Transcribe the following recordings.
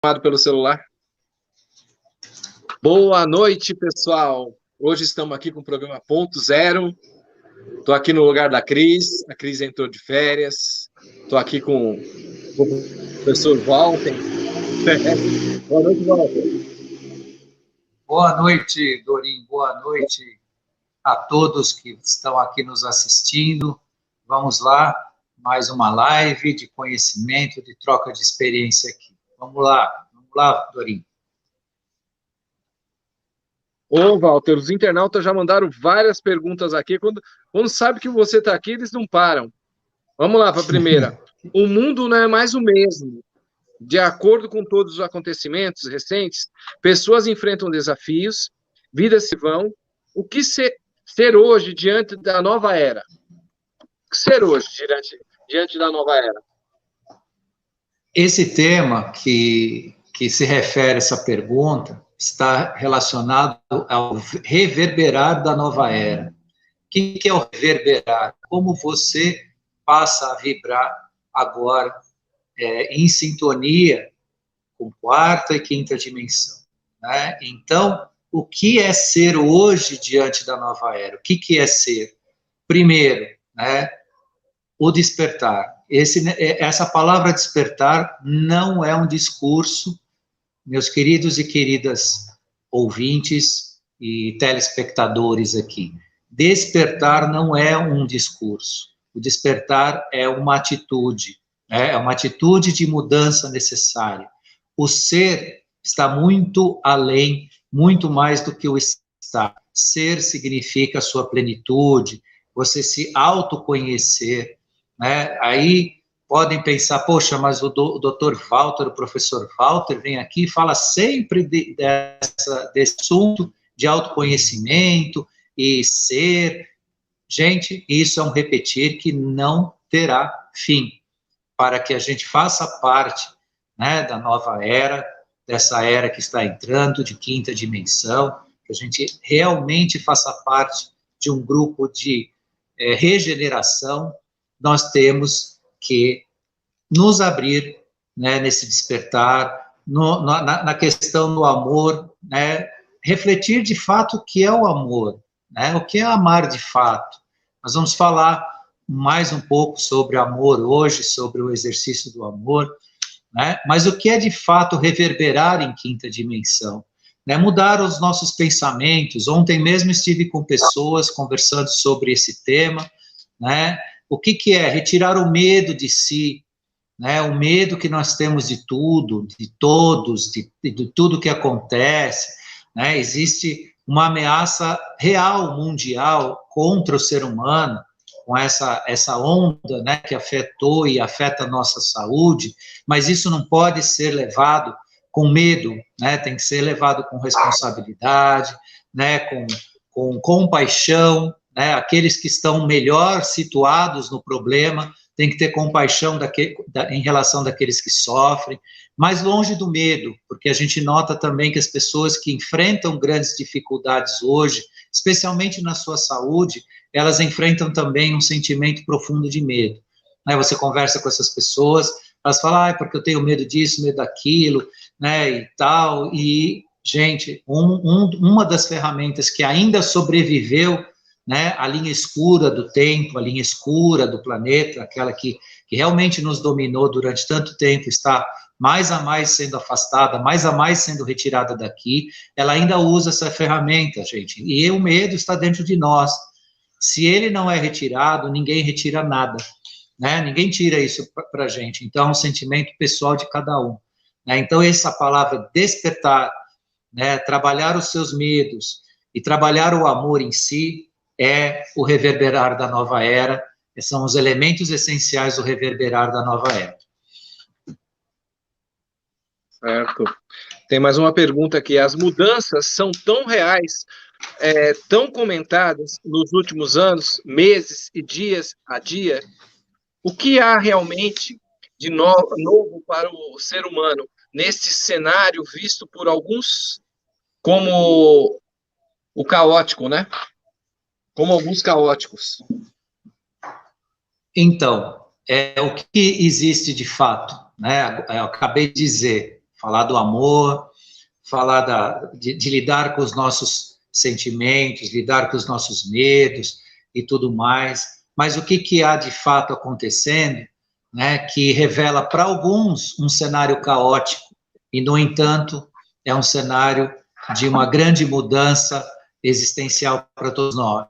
Pelo celular. Boa noite, pessoal. Hoje estamos aqui com o programa Ponto Zero. Estou aqui no lugar da Cris. A Cris entrou de férias. Estou aqui com o professor Walter. Boa noite, Walter. Boa noite, Dorim. Boa noite a todos que estão aqui nos assistindo. Vamos lá, mais uma live de conhecimento, de troca de experiência aqui. Vamos lá, Dorim. Ô, Walter, os internautas já mandaram várias perguntas aqui. Quando sabe que você está aqui, eles não param. Vamos lá para a primeira. O mundo não é mais o mesmo. De acordo com todos os acontecimentos recentes, pessoas enfrentam desafios, vidas se vão. O que ser hoje diante da nova era? O que ser hoje diante da nova era? Esse tema que se refere a essa pergunta está relacionado ao reverberar da nova era. O que é o reverberar? Como você passa a vibrar agora em sintonia com quarta e quinta dimensão, né? Então, o que é ser hoje diante da nova era? O que é ser? Primeiro, né, o despertar. Essa palavra despertar não é um discurso, meus queridos e queridas ouvintes e telespectadores aqui. Despertar não é um discurso. O despertar é uma atitude, né? É uma atitude de mudança necessária. O ser está muito além, muito mais do que o estar. Ser significa a sua plenitude, você se autoconhecer, né? Aí podem pensar, poxa, mas o doutor Walter, o professor Walter, vem aqui e fala sempre desse assunto de autoconhecimento e ser. Gente, isso é um repetir que não terá fim. Para que a gente faça parte, né, da nova era, dessa era que está entrando, de quinta dimensão, que a gente realmente faça parte de um grupo de regeneração, nós temos que nos abrir, né, nesse despertar, na questão do amor, né, refletir de fato o que é o amor, né, o que é amar de fato. Nós vamos falar mais um pouco sobre amor hoje, sobre o exercício do amor, né, mas o que é de fato reverberar em quinta dimensão? Né, mudar os nossos pensamentos. Ontem mesmo estive com pessoas conversando sobre esse tema, né, o que é retirar o medo de si, né, o medo que nós temos de tudo, de todos, de tudo que acontece, né, existe uma ameaça real, mundial, contra o ser humano, com essa onda, né, que afetou e afeta a nossa saúde, mas isso não pode ser levado com medo, né, tem que ser levado com responsabilidade, né, com compaixão, né, aqueles que estão melhor situados no problema, tem que ter compaixão em relação daqueles que sofrem, mas longe do medo, porque a gente nota também que as pessoas que enfrentam grandes dificuldades hoje, especialmente na sua saúde, elas enfrentam também um sentimento profundo de medo. Né, você conversa com essas pessoas, elas falam, porque eu tenho medo disso, medo daquilo, né, e tal, e, gente, uma das ferramentas que ainda sobreviveu, né, a linha escura do tempo, a linha escura do planeta, aquela que realmente nos dominou durante tanto tempo, está mais a mais sendo afastada, mais a mais sendo retirada daqui, ela ainda usa essa ferramenta, gente, e o medo está dentro de nós. Se ele não é retirado, ninguém retira nada, né, ninguém tira isso para a gente, então é um sentimento pessoal de cada um, né, então essa palavra despertar, né, trabalhar os seus medos e trabalhar o amor em si, é o reverberar da nova era, são os elementos essenciais do reverberar da nova era. Certo. Tem mais uma pergunta aqui. As mudanças são tão reais, tão comentadas nos últimos anos, meses e dias a dia. O que há realmente de novo para o ser humano nesse cenário visto por alguns como o caótico, né? Como alguns caóticos. Então, o que existe de fato, né? Eu acabei de dizer, falar do amor, falar de lidar com os nossos sentimentos, lidar com os nossos medos e tudo mais. Mas o que há de fato acontecendo, né, que revela para alguns um cenário caótico e, no entanto, é um cenário de uma grande mudança existencial para todos nós.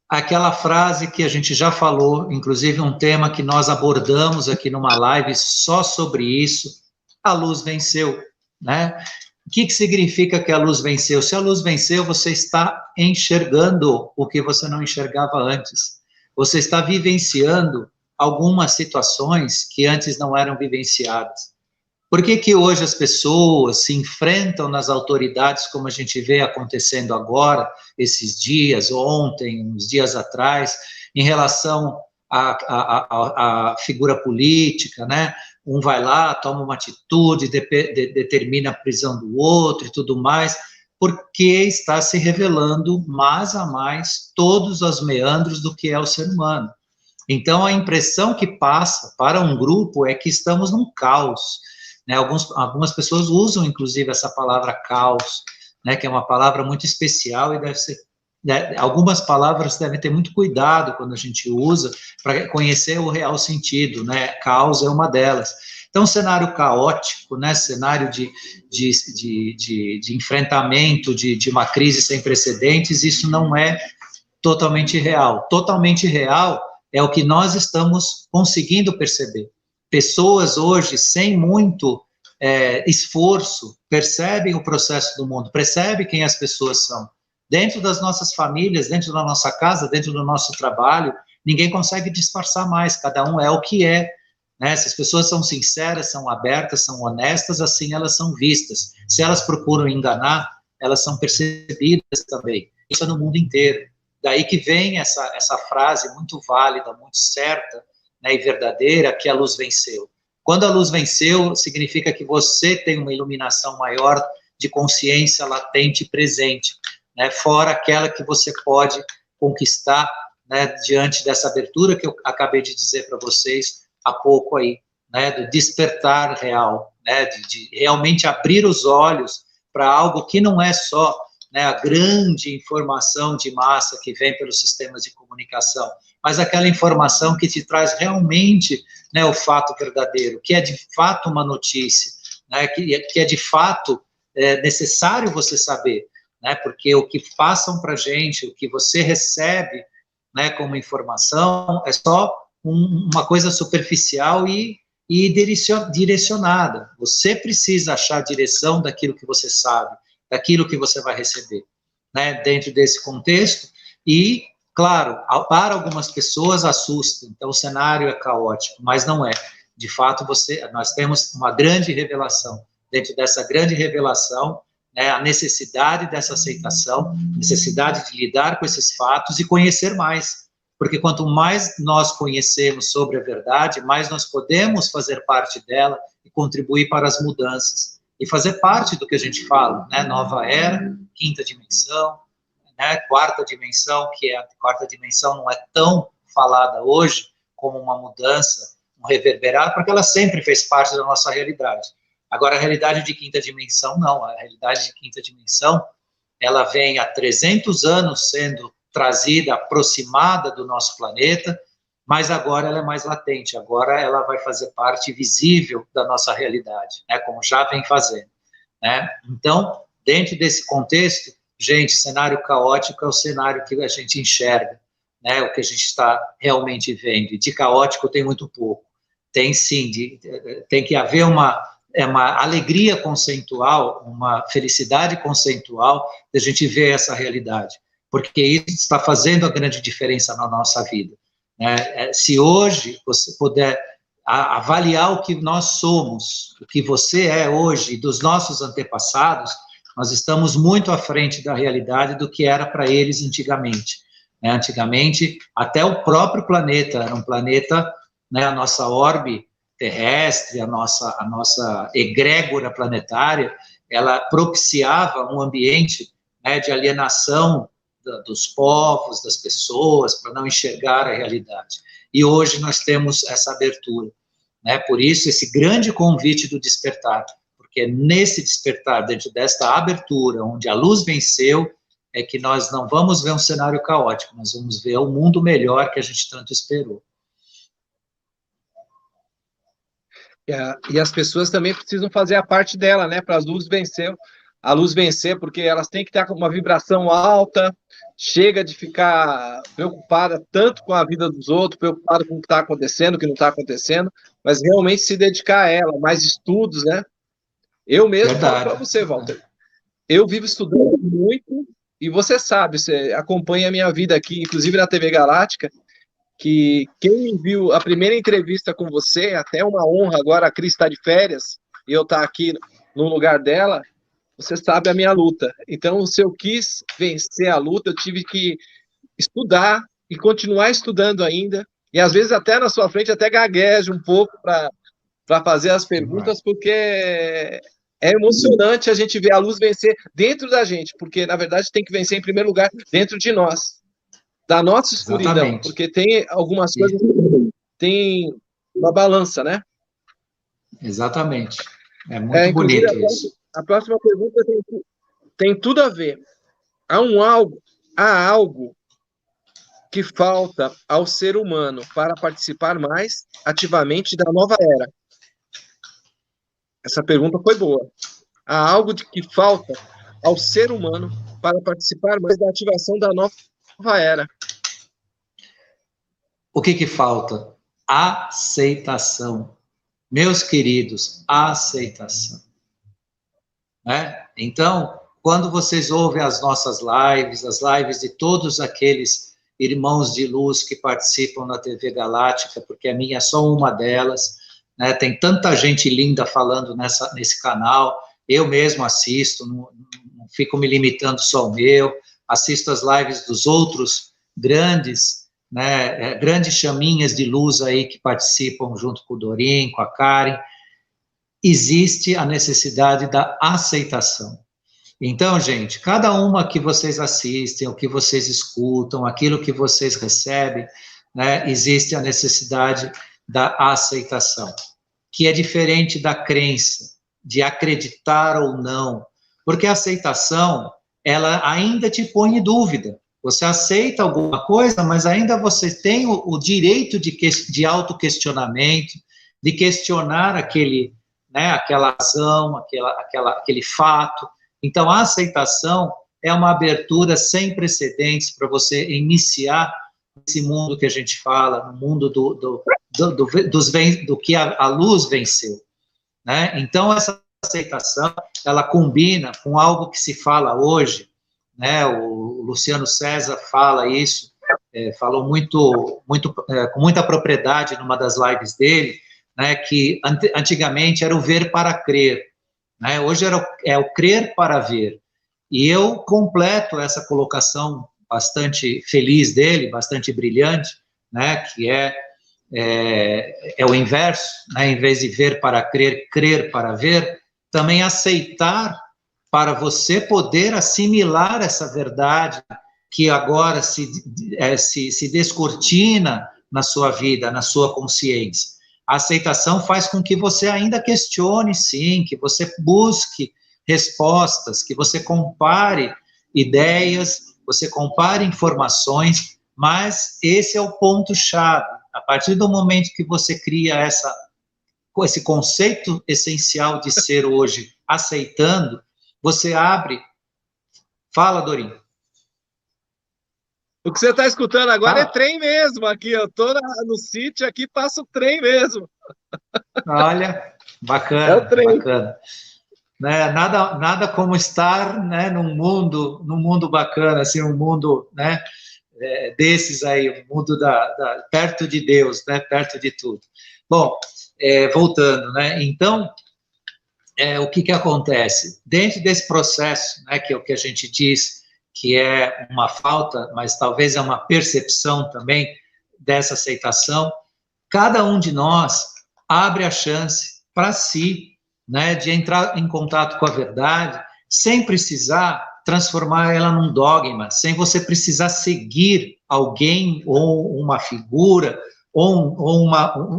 Aquela frase que a gente já falou, inclusive um tema que nós abordamos aqui numa live só sobre isso, a luz venceu, né? O que significa que a luz venceu? Se a luz venceu, você está enxergando o que você não enxergava antes. Você está vivenciando algumas situações que antes não eram vivenciadas. Por que hoje as pessoas se enfrentam nas autoridades, como a gente vê acontecendo agora, esses dias, ontem, uns dias atrás, em relação à figura política, né? Um vai lá, toma uma atitude, determina a prisão do outro e tudo mais, porque está se revelando mais a mais todos os meandros do que é o ser humano. Então, a impressão que passa para um grupo é que estamos num caos, né? Algumas pessoas usam, inclusive, essa palavra caos, né? Que é uma palavra muito especial e deve ser, né? Algumas palavras devem ter muito cuidado quando a gente usa para conhecer o real sentido, né? Caos é uma delas. Então, cenário caótico, né? Cenário de enfrentamento de uma crise sem precedentes, isso não é totalmente real. Totalmente real é o que nós estamos conseguindo perceber. Pessoas hoje, sem muito esforço, percebem o processo do mundo, percebem quem as pessoas são. Dentro das nossas famílias, dentro da nossa casa, dentro do nosso trabalho, ninguém consegue disfarçar mais, cada um é o que é, né? Se as pessoas são sinceras, são abertas, são honestas, assim elas são vistas. Se elas procuram enganar, elas são percebidas também. Isso é no mundo inteiro. Daí que vem essa frase muito válida, muito certa, né, e verdadeira, que a luz venceu. Quando a luz venceu, significa que você tem uma iluminação maior de consciência latente e presente, né, fora aquela que você pode conquistar, né, diante dessa abertura que eu acabei de dizer para vocês há pouco aí, né, do despertar real, né, de realmente abrir os olhos para algo que não é só, né, a grande informação de massa que vem pelos sistemas de comunicação, mas aquela informação que te traz realmente, né, o fato verdadeiro, que é de fato uma notícia, né, que é de fato necessário você saber, né, porque o que passam para a gente, o que você recebe, né, como informação, é só uma coisa superficial e direcionada. Você precisa achar a direção daquilo que você sabe, daquilo que você vai receber, né, dentro desse contexto. E, claro, para algumas pessoas assusta, então o cenário é caótico, mas não é. De fato, nós temos uma grande revelação. Dentro dessa grande revelação, né, a necessidade dessa aceitação, necessidade de lidar com esses fatos e conhecer mais. Porque quanto mais nós conhecemos sobre a verdade, mais nós podemos fazer parte dela e contribuir para as mudanças. E fazer parte do que a gente fala, né? Nova era, quinta dimensão, né? Quarta dimensão, que a quarta dimensão não é tão falada hoje como uma mudança, um reverberar, porque ela sempre fez parte da nossa realidade. Agora, a realidade de quinta dimensão, não. A realidade de quinta dimensão, ela vem há 300 anos sendo trazida, aproximada do nosso planeta, mas agora ela é mais latente, agora ela vai fazer parte visível da nossa realidade, né, como já vem fazendo, né? Então, dentro desse contexto, gente, cenário caótico é o cenário que a gente enxerga, né, o que a gente está realmente vendo, e de caótico tem muito pouco, tem sim, tem que haver uma alegria conceitual, uma felicidade conceitual de a gente ver essa realidade, porque isso está fazendo a grande diferença na nossa vida, né? Se hoje você puder avaliar o que nós somos, o que você é hoje, dos nossos antepassados, nós estamos muito à frente da realidade do que era para eles antigamente, né? Antigamente, até o próprio planeta, era um planeta, né, a nossa orbe terrestre, a nossa egrégora planetária, ela propiciava um ambiente, né, de alienação dos povos, das pessoas, para não enxergar a realidade. E hoje nós temos essa abertura, né? Por isso, esse grande convite do despertar, porque porque é nesse despertar, dentro desta abertura, onde a luz venceu, é que nós não vamos ver um cenário caótico, nós vamos ver o mundo melhor que a gente tanto esperou. E as pessoas também precisam fazer a parte dela, né? Para a luz vencer, porque elas têm que estar com uma vibração alta, chega de ficar preocupada tanto com a vida dos outros, preocupada com o que está acontecendo, o que não está acontecendo, mas realmente se dedicar a ela, mais estudos, né? Eu mesmo falo para você, Walter, eu vivo estudando muito, e você sabe, você acompanha a minha vida aqui, inclusive na TV Galáctica, que quem me viu a primeira entrevista com você, até uma honra agora, a Cris está de férias, e eu estar aqui no lugar dela, você sabe a minha luta. Então, se eu quis vencer a luta, eu tive que estudar e continuar estudando ainda, e às vezes até na sua frente, até gaguejo um pouco para fazer as perguntas, porque é emocionante a gente ver a luz vencer dentro da gente, porque, na verdade, tem que vencer, em primeiro lugar, dentro de nós, da nossa escuridão, exatamente, porque tem algumas coisas que tem uma balança, né? Exatamente. É muito bonito isso. A próxima pergunta tem tudo a ver. Há algo que falta ao ser humano para participar mais ativamente da nova era? Essa pergunta foi boa. Há algo que falta ao ser humano para participar mais da ativação da nova era? O que falta? Aceitação. Meus queridos, aceitação. Né? Então, quando vocês ouvem as nossas lives, as lives de todos aqueles irmãos de luz que participam na TV Galáctica, porque a minha é só uma delas, né? Tem tanta gente linda falando nesse canal, eu mesmo assisto, não fico me limitando só ao meu, assisto as lives dos outros grandes, né, grandes chaminhas de luz aí que participam junto com o Dorim, com a Karen. Existe a necessidade da aceitação. Então, gente, cada uma que vocês assistem, o que vocês escutam, aquilo que vocês recebem, né, existe a necessidade da aceitação, que é diferente da crença, de acreditar ou não, porque a aceitação, ela ainda te põe em dúvida. Você aceita alguma coisa, mas ainda você tem o direito de autoquestionamento, de questionar aquela ação, aquele fato. Então, a aceitação é uma abertura sem precedentes para você iniciar esse mundo que a gente fala, no mundo do que a luz venceu. Né? Então, essa aceitação, ela combina com algo que se fala hoje, né? O Luciano César fala isso, falou com muita propriedade numa das lives dele, né, que antigamente era o ver para crer, né? Hoje é o crer para ver. E eu completo essa colocação bastante feliz dele, bastante brilhante, né, que é o inverso, né, em vez de ver para crer, crer para ver, também aceitar para você poder assimilar essa verdade que agora se descortina na sua vida, na sua consciência. A aceitação faz com que você ainda questione, sim, que você busque respostas, que você compare ideias, você compare informações, mas esse é o ponto-chave. A partir do momento que você cria esse conceito essencial de ser hoje, aceitando, você abre... Fala, Dorim. O que você está escutando agora é trem mesmo, aqui, eu estou no sítio, aqui passa o trem mesmo. Olha, bacana, é o trem. Bacana. Né, nada como estar, né, num mundo bacana, assim, um mundo, né, desses aí, um mundo perto de Deus, né, perto de tudo. Bom, voltando, né, então, o que acontece? Dentro desse processo, né, que é o que a gente diz, que é uma falta, mas talvez é uma percepção também dessa aceitação, cada um de nós abre a chance para si, né, de entrar em contato com a verdade, sem precisar transformar ela num dogma, sem você precisar seguir alguém, ou uma figura, ou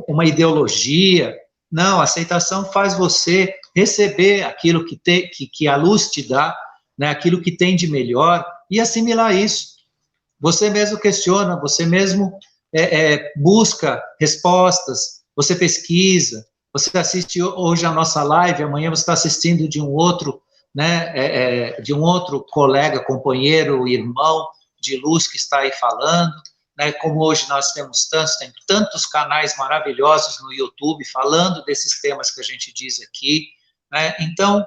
uma ideologia. Não, a aceitação faz você receber aquilo que a luz te dá, né, aquilo que tem de melhor, e assimilar isso. Você mesmo questiona, você mesmo busca respostas, você pesquisa, você assiste hoje a nossa live, amanhã você está assistindo de um outro, né, de um outro colega, companheiro, irmão de luz que está aí falando, né, como hoje nós tem tantos canais maravilhosos no YouTube falando desses temas que a gente diz aqui, né, então,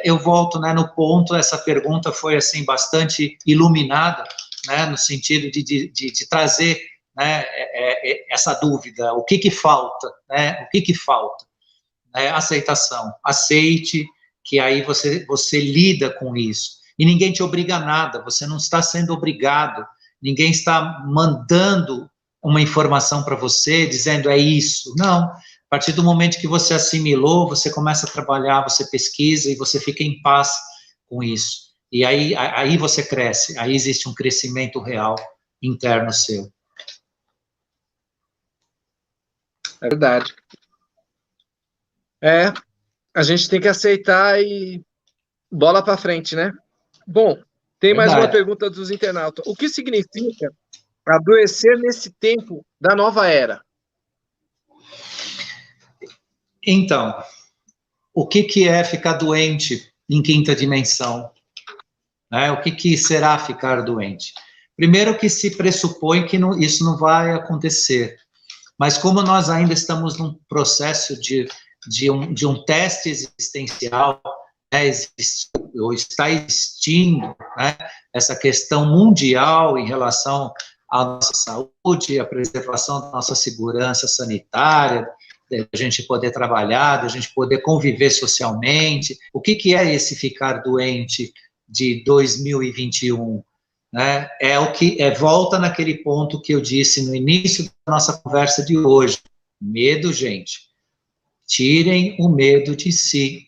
eu volto, né, no ponto, essa pergunta foi, assim, bastante iluminada, né, no sentido de trazer, né, essa dúvida, o que falta, né, o que falta? Aceitação, aceite, que aí você lida com isso, e ninguém te obriga a nada, você não está sendo obrigado, ninguém está mandando uma informação para você, dizendo é isso, não, a partir do momento que você assimilou, você começa a trabalhar, você pesquisa, e você fica em paz com isso, e aí você cresce, aí existe um crescimento real interno seu. É verdade. A gente tem que aceitar e bola para frente, né? Bom, tem mais uma pergunta dos internautas. O que significa adoecer nesse tempo da nova era? Então, o que é ficar doente em quinta dimensão? O que será ficar doente? Primeiro que se pressupõe que isso não vai acontecer, mas como nós ainda estamos num processo de um teste existencial, né, está existindo, né, essa questão mundial em relação à nossa saúde, à preservação da nossa segurança sanitária, da gente poder trabalhar, da gente poder conviver socialmente. O que é esse ficar doente de 2021? Né? Volta naquele ponto que eu disse no início da nossa conversa de hoje. Medo, gente. Tirem o medo de si.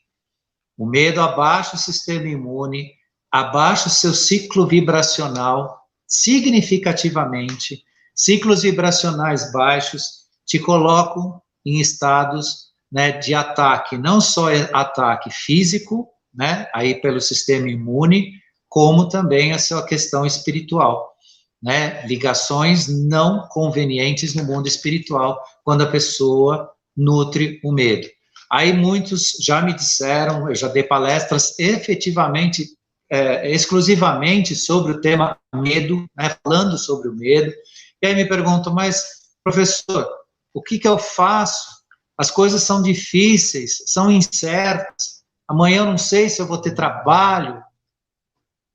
O medo abaixa o sistema imune, abaixa o seu ciclo vibracional significativamente. Ciclos vibracionais baixos te colocam em estados, né, de ataque, não só ataque físico, né, aí pelo sistema imune, como também a sua questão espiritual, né, ligações não convenientes no mundo espiritual, quando a pessoa nutre o medo. Aí muitos já me disseram, eu já dei palestras efetivamente, exclusivamente sobre o tema medo, né, falando sobre o medo, e aí me perguntam, mas, professor, o que eu faço? As coisas são difíceis, são incertas, amanhã eu não sei se eu vou ter trabalho.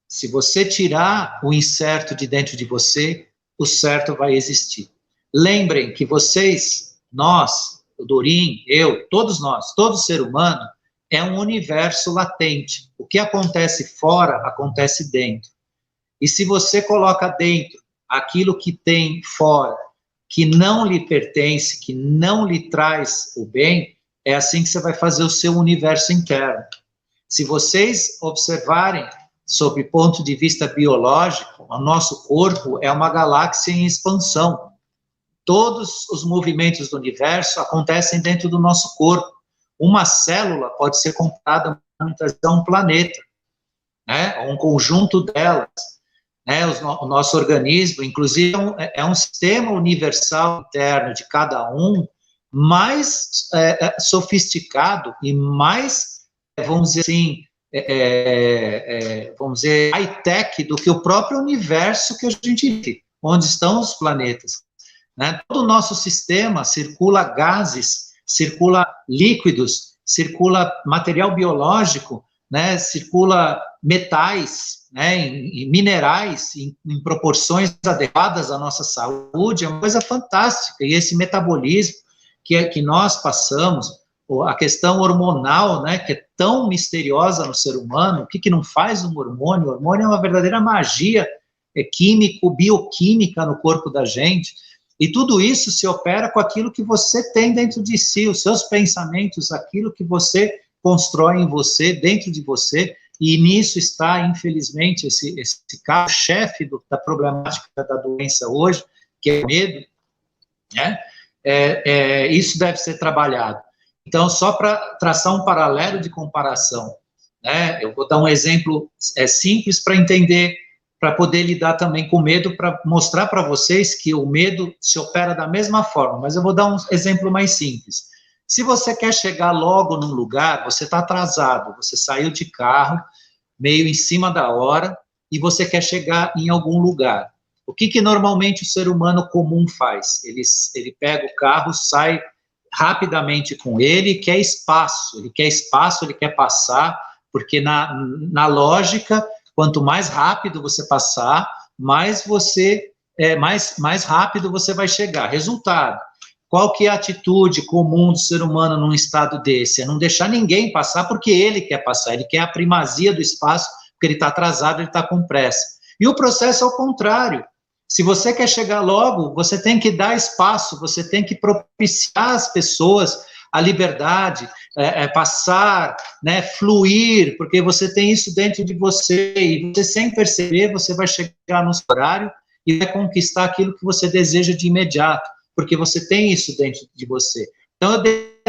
Se você tirar o incerto de dentro de você, o certo vai existir. Lembrem que vocês, nós, o Dorim, eu, todos nós, todo ser humano, é um universo latente. O que acontece fora, acontece dentro. E se você coloca dentro aquilo que tem fora, que não lhe pertence, que não lhe traz o bem, é assim que você vai fazer o seu universo interno. Se vocês observarem, sob ponto de vista biológico, o nosso corpo é uma galáxia em expansão. Todos os movimentos do universo acontecem dentro do nosso corpo. Uma célula pode ser comparada a um planeta, né? Um conjunto delas. Né? O nosso organismo, inclusive, é um sistema universal interno de cada um, mais sofisticado e mais, vamos dizer assim, vamos dizer, high-tech do que o próprio universo que a gente vive, onde estão os planetas. Né? Todo o nosso sistema circula gases, circula líquidos, circula material biológico, né? Circula metais, né? em minerais, em proporções adequadas à nossa saúde, é uma coisa fantástica. E esse metabolismo que nós passamos, a questão hormonal, né, que é tão misteriosa no ser humano, o que não faz um hormônio? O hormônio é uma verdadeira magia bioquímica no corpo da gente, e tudo isso se opera com aquilo que você tem dentro de si, os seus pensamentos, aquilo que você constrói em você, dentro de você, e nisso está, infelizmente, esse carro-chefe da problemática da doença hoje, que é o medo, né? Isso deve ser trabalhado. Então, só para traçar um paralelo de comparação, né? Eu vou dar um exemplo simples para entender, para poder lidar também com medo, para mostrar para vocês que o medo se opera da mesma forma, mas eu vou dar um exemplo mais simples. Se você quer chegar logo num lugar, você está atrasado, você saiu de carro, meio em cima da hora, e você quer chegar em algum lugar. O que normalmente o ser humano comum faz? Ele pega o carro, sai rapidamente com ele, quer espaço, ele quer passar, porque na lógica, quanto mais rápido você passar, mais rápido você vai chegar. Resultado, qual que é a atitude comum do ser humano num estado desse? É não deixar ninguém passar porque ele quer passar, ele quer a primazia do espaço, porque ele está atrasado, ele está com pressa. E o processo é o contrário. Se você quer chegar logo, você tem que dar espaço, você tem que propiciar às pessoas a liberdade, passar, né, fluir, porque você tem isso dentro de você, e você, sem perceber, você vai chegar no horário e vai conquistar aquilo que você deseja de imediato, porque você tem isso dentro de você. Então, eu dei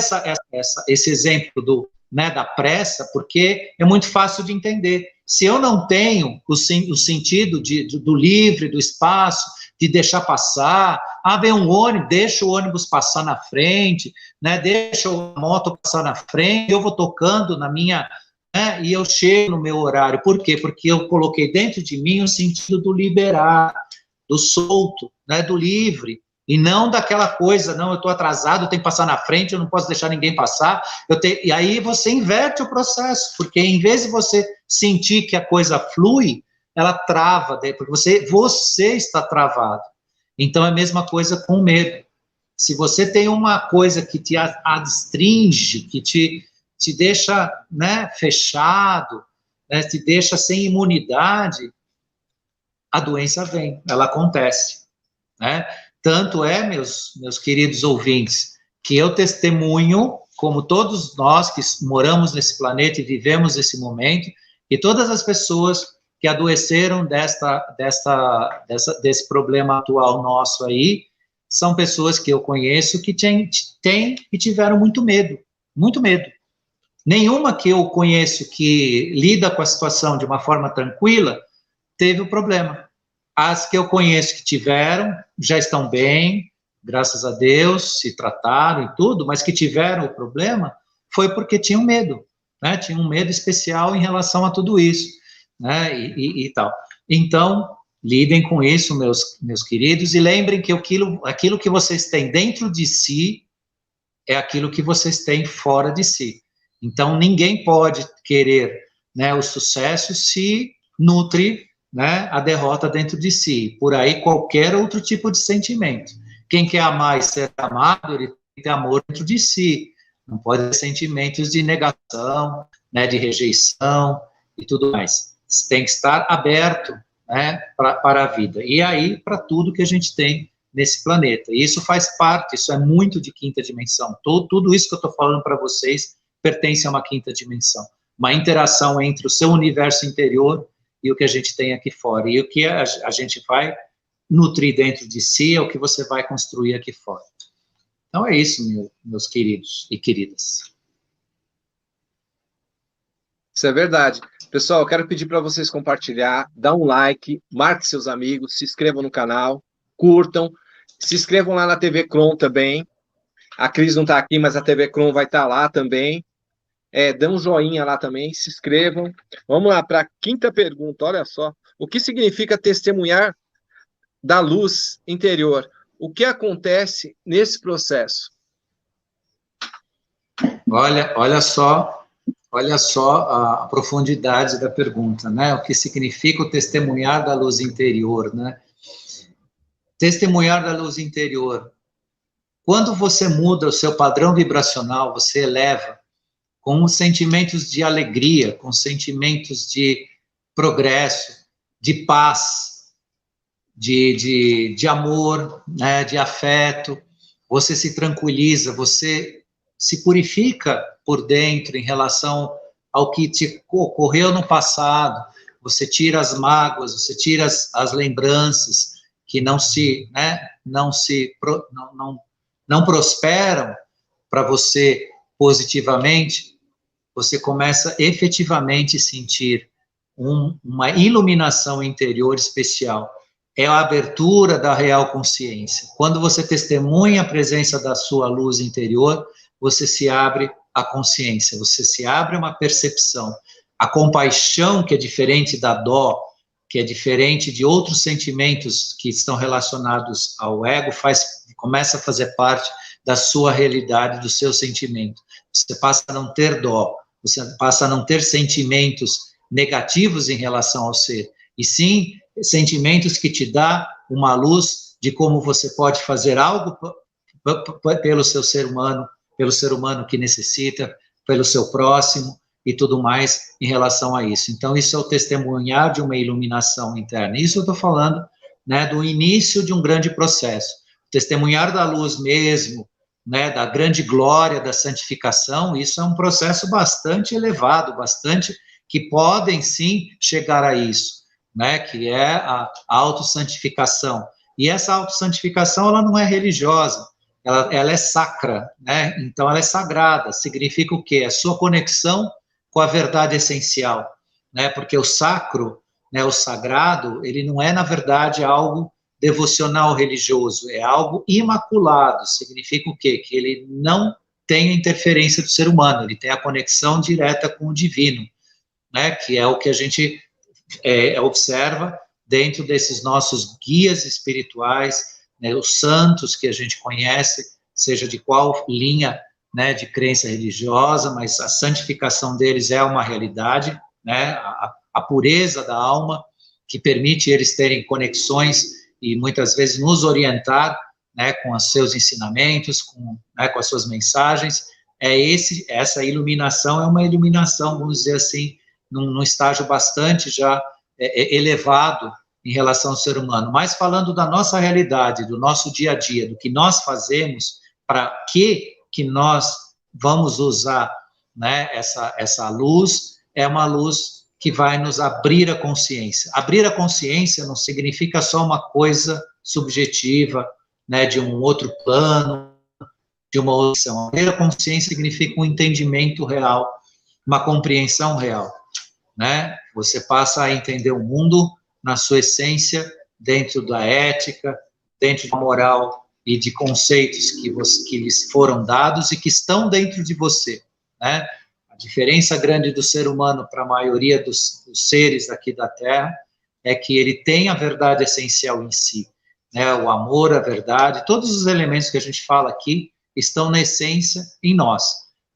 esse exemplo da pressa, porque é muito fácil de entender. Se eu não tenho o sentido do livre, do espaço, de deixar passar, vem um ônibus, deixa o ônibus passar na frente, né, deixa a moto passar na frente, eu vou tocando na minha, né, e eu chego no meu horário. Por quê? Porque eu coloquei dentro de mim o sentido do liberar, do solto, né, do livre, e não daquela coisa, não, eu estou atrasado, eu tenho que passar na frente, eu não posso deixar ninguém passar, e aí você inverte o processo, porque em vez de você sentir que a coisa flui, ela trava, porque você está travado. Então, é a mesma coisa com o medo. Se você tem uma coisa que te adstringe, que te deixa, né, fechado, né, te deixa sem imunidade, a doença vem, ela acontece, né? Tanto é, meus queridos ouvintes, que eu testemunho, como todos nós que moramos nesse planeta e vivemos esse momento, que todas as pessoas que adoeceram desse problema atual nosso aí, são pessoas que eu conheço que e tiveram muito medo, muito medo. Nenhuma que eu conheço que lida com a situação de uma forma tranquila, teve o problema. As que eu conheço que tiveram, já estão bem, graças a Deus, se trataram e tudo, mas que tiveram o problema, foi porque tinham medo, né? Tinham um medo especial em relação a tudo isso, né? E tal. Então, lidem com isso, meus queridos, e lembrem que aquilo que vocês têm dentro de si é aquilo que vocês têm fora de si. Então, ninguém pode querer, né, o sucesso se nutre, né, a derrota dentro de si. Por aí, qualquer outro tipo de sentimento. Quem quer amar e ser amado, ele tem que ter amor dentro de si. Não pode ter sentimentos de negação, né, de rejeição e tudo mais. Você tem que estar aberto, né, para a vida. E aí, para tudo que a gente tem nesse planeta. E isso faz parte, isso é muito de quinta dimensão. Tudo isso que eu estou falando para vocês pertence a uma quinta dimensão. Uma interação entre o seu universo interior e o que a gente tem aqui fora. E o que a gente vai nutrir dentro de si é o que você vai construir aqui fora. Então é isso, meus queridos e queridas. Isso é verdade. Pessoal, eu quero pedir para vocês compartilhar, dar um like, marque seus amigos, se inscrevam no canal, curtam, se inscrevam lá na TV Kron também. A Cris não está aqui, mas a TV Kron vai estar lá também. Dê um joinha lá também, se inscrevam. Vamos lá para a quinta pergunta, olha só. O que significa testemunhar da luz interior? O que acontece nesse processo? Olha só a profundidade da pergunta, né? O que significa o testemunhar da luz interior, né? Testemunhar da luz interior. Quando você muda o seu padrão vibracional, você eleva com sentimentos de alegria, com sentimentos de progresso, de paz, de amor, né, de afeto, você se tranquiliza, você se purifica por dentro em relação ao que te ocorreu no passado, você tira as mágoas, você tira as lembranças que não prosperam para você positivamente, você começa efetivamente a sentir uma iluminação interior especial. É a abertura da real consciência. Quando você testemunha a presença da sua luz interior, você se abre à consciência, você se abre a uma percepção. A compaixão, que é diferente da dó, que é diferente de outros sentimentos que estão relacionados ao ego, começa a fazer parte da sua realidade, do seu sentimento. Você passa a não ter dó, você passa a não ter sentimentos negativos em relação ao ser, e sim sentimentos que te dá uma luz de como você pode fazer algo pelo seu ser humano, pelo ser humano que necessita, pelo seu próximo e tudo mais em relação a isso. Então, isso é o testemunhar de uma iluminação interna. Isso eu estou falando, né, do início de um grande processo. Testemunhar da luz mesmo, né, da grande glória da santificação, isso é um processo bastante elevado, bastante que podem sim chegar a isso, né, que é a autossantificação. E essa autossantificação, ela não é religiosa, ela é sacra, né, então ela é sagrada, significa o quê? A sua conexão com a verdade essencial, né, porque o sacro, né, o sagrado, ele não é, na verdade, algo devocional religioso, é algo imaculado, significa o quê? Que ele não tem a interferência do ser humano, ele tem a conexão direta com o divino, né, que é o que a gente observa dentro desses nossos guias espirituais, né, os santos que a gente conhece, seja de qual linha, né, de crença religiosa, mas a santificação deles é uma realidade, né, a pureza da alma, que permite eles terem conexões e muitas vezes nos orientar, né, com os seus ensinamentos, né, com as suas mensagens. Essa iluminação é uma iluminação, vamos dizer assim, num estágio bastante já elevado em relação ao ser humano. Mas falando da nossa realidade, do nosso dia a dia, do que nós fazemos, para que nós vamos usar, né, essa luz, é uma luz que vai nos abrir a consciência. Abrir a consciência não significa só uma coisa subjetiva, né, de um outro plano, de uma outra ação. Abrir a consciência significa um entendimento real, uma compreensão real, né? Você passa a entender o mundo na sua essência, dentro da ética, dentro da moral e de conceitos que lhes foram dados e que estão dentro de você, né? A diferença grande do ser humano para a maioria dos seres aqui da Terra é que ele tem a verdade essencial em si, né? O amor, a verdade, todos os elementos que a gente fala aqui estão na essência em nós.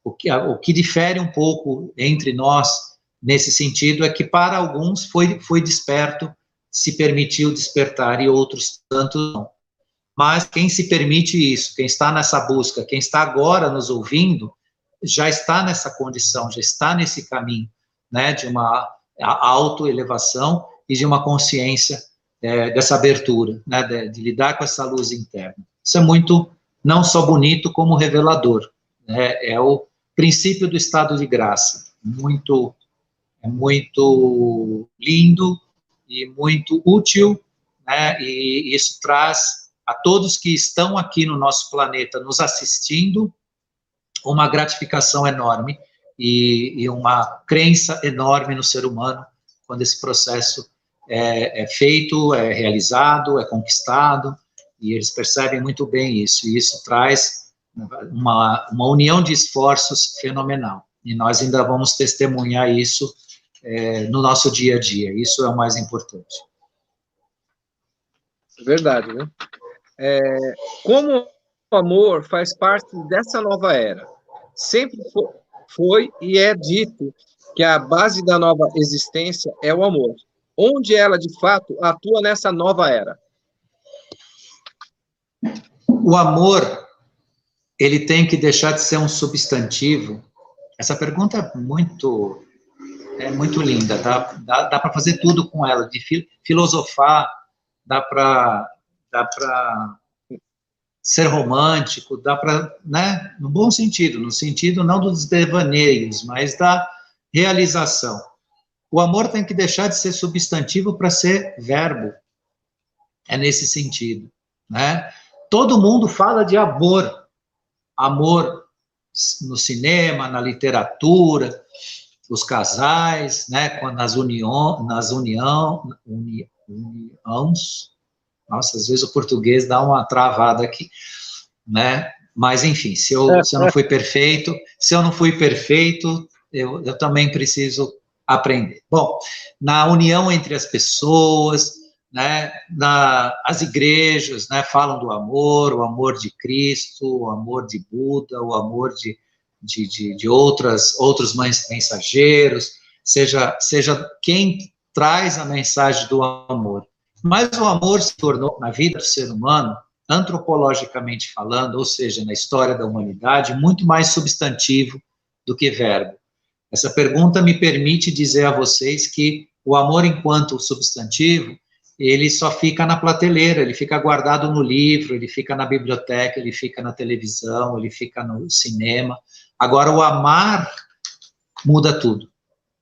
O que difere um pouco entre nós nesse sentido é que para alguns foi desperto, se permitiu despertar e outros tanto não. Mas quem se permite isso, quem está nessa busca, quem está agora nos ouvindo, já está nessa condição, já está nesse caminho, né, de uma autoelevação e de uma consciência dessa abertura, né, de lidar com essa luz interna. Isso é muito, não só bonito, como revelador, né, é o princípio do estado de graça, muito lindo e muito útil, né, e isso traz a todos que estão aqui no nosso planeta nos assistindo uma gratificação enorme e uma crença enorme no ser humano quando esse processo é feito, é realizado, é conquistado, e eles percebem muito bem isso, e isso traz uma união de esforços fenomenal, e nós ainda vamos testemunhar isso no nosso dia a dia, isso é o mais importante. Verdade, né? Como o amor faz parte dessa nova era, sempre foi e é dito que a base da nova existência é o amor. Onde ela, de fato, atua nessa nova era? O amor, ele tem que deixar de ser um substantivo. Essa pergunta é muito linda, dá para fazer tudo com ela, de filosofar, dá para ser romântico, dá para, né, no bom sentido, no sentido não dos devaneios, mas da realização. O amor tem que deixar de ser substantivo para ser verbo, é nesse sentido, né? Todo mundo fala de amor, no cinema, na literatura, os casais, né, uniões. Nossa, às vezes o português dá uma travada aqui, né? Mas, enfim, se eu não fui perfeito, eu também preciso aprender. Bom, na união entre as pessoas, né, as igrejas, né, falam do amor, o amor de Cristo, o amor de Buda, o amor de outros mensageiros, seja quem traz a mensagem do amor. Mas o amor se tornou, na vida do ser humano, antropologicamente falando, ou seja, na história da humanidade, muito mais substantivo do que verbo. Essa pergunta me permite dizer a vocês que o amor enquanto substantivo, ele só fica na prateleira, ele fica guardado no livro, ele fica na biblioteca, ele fica na televisão, ele fica no cinema. Agora, o amar muda tudo.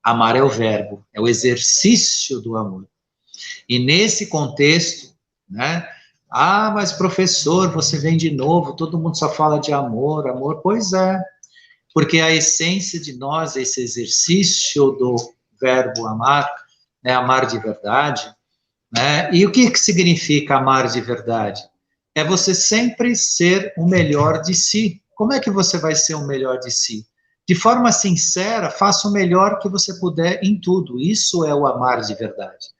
Amar é o verbo, é o exercício do amor. E nesse contexto, né? Ah, mas professor, você vem de novo, todo mundo só fala de amor, amor. Pois é, porque a essência de nós, esse exercício do verbo amar, né? Amar de verdade, né? E o que significa amar de verdade? É você sempre ser o melhor de si. Como é que você vai ser o melhor de si? De forma sincera, faça o melhor que você puder em tudo. Isso é o amar de verdade.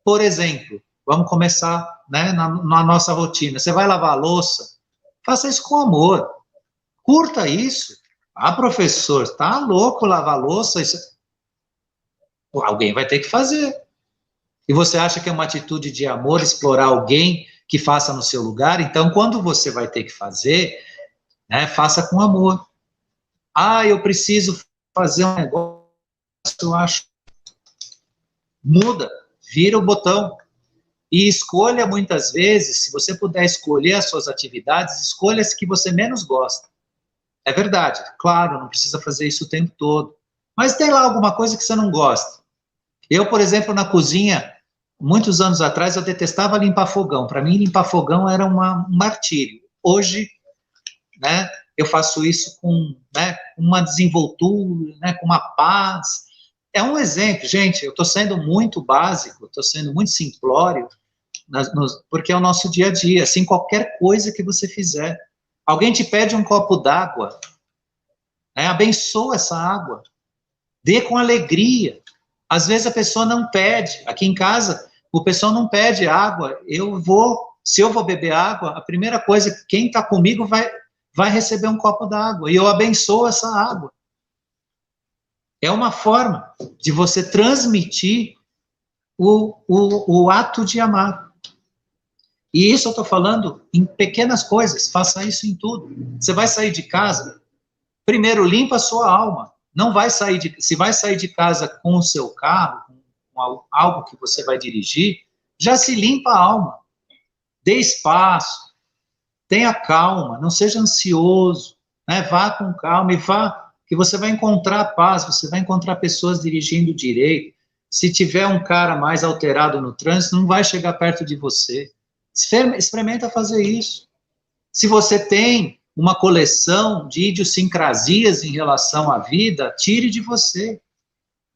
Por exemplo, vamos começar, né, na nossa rotina. Você vai lavar a louça, faça isso com amor. Curta isso. Ah, professor, está louco lavar a louça? Isso... Alguém vai ter que fazer. E você acha que é uma atitude de amor explorar alguém que faça no seu lugar? Então, quando você vai ter que fazer, né, faça com amor. Ah, eu preciso fazer um negócio, eu acho. Muda, vira o botão. E escolha muitas vezes, se você puder escolher as suas atividades, escolha as que você menos gosta. É verdade, claro, não precisa fazer isso o tempo todo. Mas tem lá alguma coisa que você não gosta. Eu, por exemplo, na cozinha, muitos anos atrás, eu detestava limpar fogão. Para mim, limpar fogão era um martírio. Hoje, né, eu faço isso com, né, uma desenvoltura, né, com uma paz. É um exemplo, gente, eu estou sendo muito básico, estou sendo muito simplório, porque é o nosso dia a dia, assim, qualquer coisa que você fizer. Alguém te pede um copo d'água, né, abençoa essa água, dê com alegria. Às vezes a pessoa não pede, aqui em casa, o pessoal não pede água, se eu vou beber água, a primeira coisa, quem está comigo vai receber um copo d'água, e eu abençoo essa água. É uma forma de você transmitir o ato de amar. E isso eu estou falando em pequenas coisas, faça isso em tudo. Você vai sair de casa, primeiro limpa a sua alma. Não vai se vai sair de casa com o seu carro, com algo que você vai dirigir, já se limpa a alma. Dê espaço, tenha calma, não seja ansioso, né? Vá com calma e vá, que você vai encontrar paz, você vai encontrar pessoas dirigindo direito. Se tiver um cara mais alterado no trânsito, não vai chegar perto de você. Experimenta fazer isso. Se você tem uma coleção de idiosincrasias em relação à vida, tire de você.